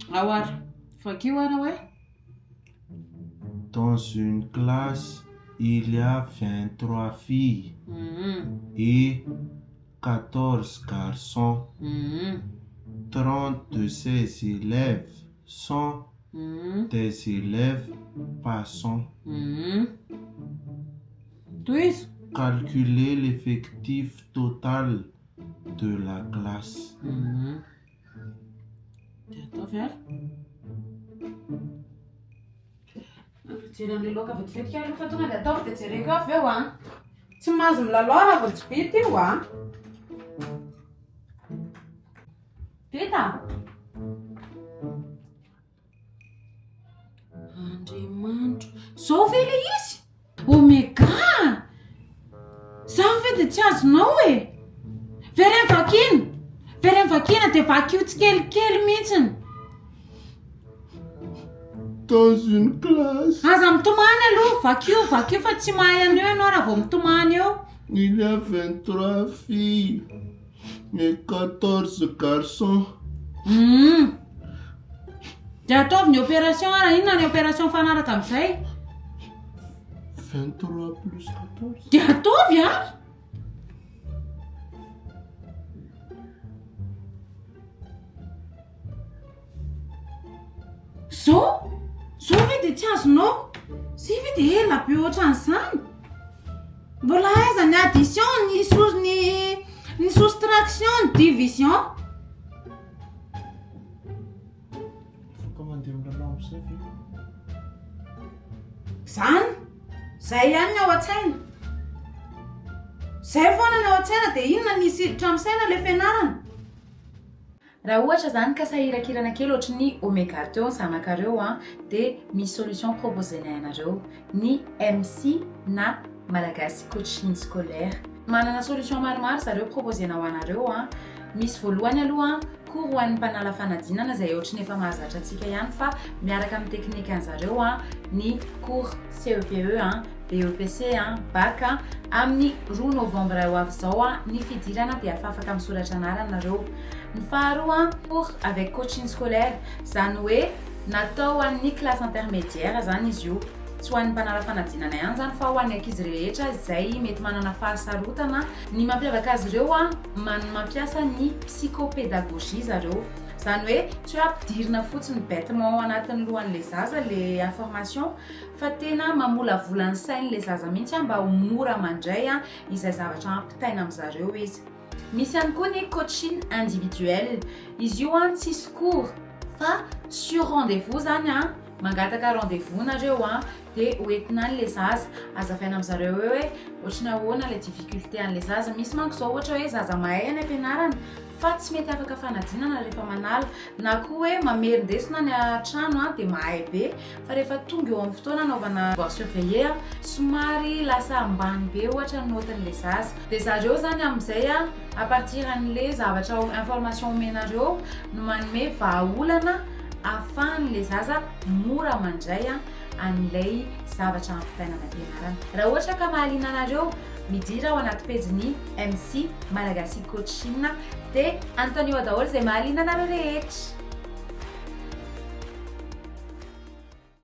Alors, dans une classe, il y a 23 filles et 14 garçons. 30 de ces élèves sont des élèves passants. Calculez l'effectif total de la classe. Tsy mahazo milalao raha vao tsy vita io a. Vita? Andriamanitro. Zao ve le izy? Omega! Zaho ve dia tsy azonao e? Very amin'ny vakina dia vakio tsikelikely mihitsiny. Dans une classe, Aza mitomany aloha, vakio fa tsy mahay an'io ianao raha vao mitomany eo. il y a 23 filles et 14 garçons. Dia ataovy ny opération ara, inona ny opération fanaraka amin'izay? 23 plus 14. Dia ataovy ara. Zao ve dia tsy azonao? Zay ve dia ela be ohatran'izany? Mbola aiza ny addition, ny soustraction, ny division? Comment dire le nom, c'est fait? Zay ihany ny ao an-tsaina. Zay foana ny ao an-tsaina dia inona ny hisiditra amin'ny saina ilay fianarana? Raha ohatra zany ka sahirakirana kely ohatry ny Omega teo ny zanakareo dia misy solution proposena ianareo ny MC na Malagasy coaching scolaire. Manana solution maromaro zareo proposena ho anareo misy voalohany aloha cours ho an'ny mpanala fanadinana izay ohatry ny efa mahazatra antsika ihany fa miaraka amin'ny teknika an'zareo ny cours CEPE BEPC BAC amin'ny 2 novembre ho avy izao ny fidirana dia afaka misoratra anareo. Ny faharoa cours avec coaching scolaire zany hoe natao an'ny classe intermédiaire zany izy io. Tsy ho an'ny mpanala fanadinana ihany zany fa ho an'ny ankizy rehetra izay mety manana fahasarotana. Ny mampiavaka azy ireo mampiasa ny psychopédagogie zareo. Zany hoe tsy hoe ampidirina fotsiny bêtement ao anatin'ny lohan'ilay zaza le information fa tena mamolavola ny sain'ilay zaza mihitsy mba ho mora mandray izay zavatra ampitaina amin'zareo izy. Misy ihany koa ny coaching individuel. Izy io tsisy cours fa sur rendez-vous zany mangataka rendez-vous nareo dia hoentina an'ilay zaza azavaina amin'zareo hoe ohatry ny ahoana ilay difficulté an'ilay zaza. Misy manko izao ohatra hoe zaza mahay any ampianarana fa tsy mety afaka fanadinana rehefa manala na koa hoe mamerindesina ny trano dia mahay be fa rehefa tonga eo amin'ny fotoana anaovana devoir surveiller somary lasa ambany be ohatra ny notin'ilay zaza. Dia zareo zany amin'izay à partir an'ilay zavatra information omenareo no manome vahaolana ahafahan'ilay zaza mora mandray an'ilay zavatra ampitaina any ampianarana. Raha ohatra ka mahaliana anareo midira ao anaty pejiny MC Malagasy coaching dia anontany eo daholo izay mahaliana anareo rehetra.